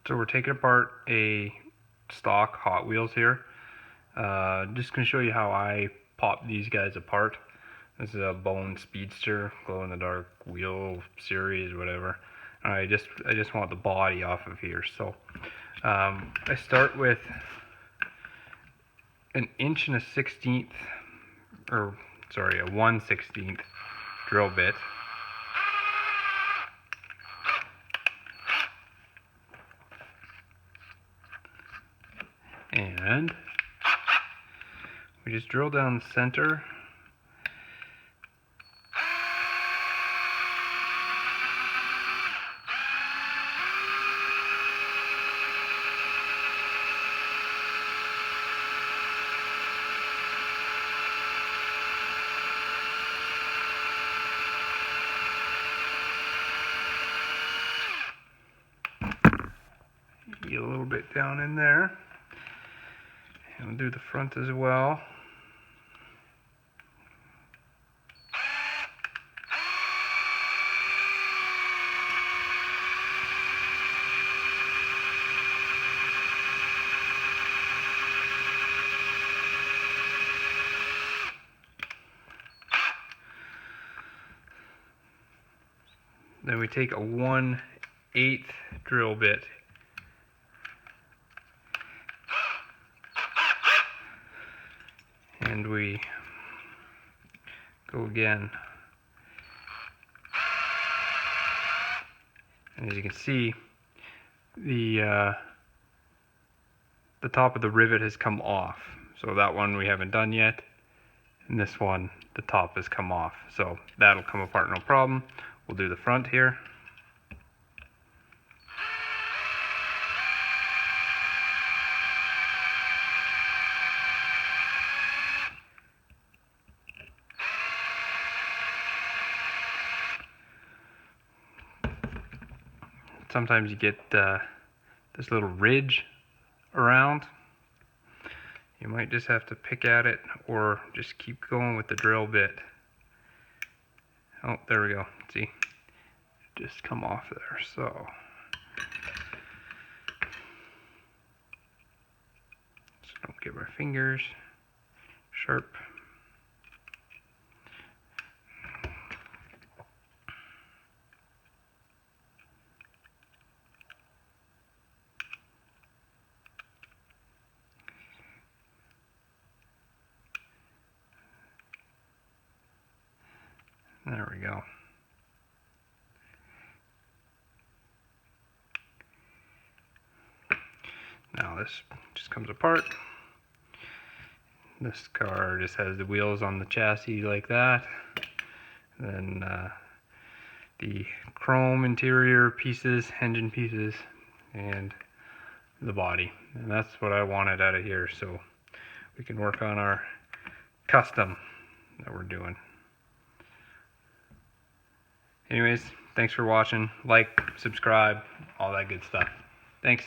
So we're taking apart a stock Hot Wheels here. Just going to show you how I pop these guys apart. This is a Bone Speedster, glow-in-the-dark wheel series, whatever. I just want the body off of here. So I start with an 1/16, or sorry, a 1/16 drill bit. And we just drill down the center. Get a little bit down in there. And we'll do the front as well. Then we take a 1/8 drill bit and we go again. And as you can see, the top of the rivet has come off. So that one we haven't done yet, and this one, the top has come off. So that'll come apart no problem. We'll do the front here. Sometimes you get this little ridge around. You might just have to pick at it or just keep going with the drill bit. Oh, there we go. See? Just come off there. So don't get my fingers sharp. There we go. Now this just comes apart. This car just has the wheels on the chassis like that. Then the chrome interior pieces, engine pieces, and the body. And that's what I wanted out of here, so we can work on our custom that we're doing. Anyways, thanks for watching. Like, subscribe, all that good stuff. Thanks.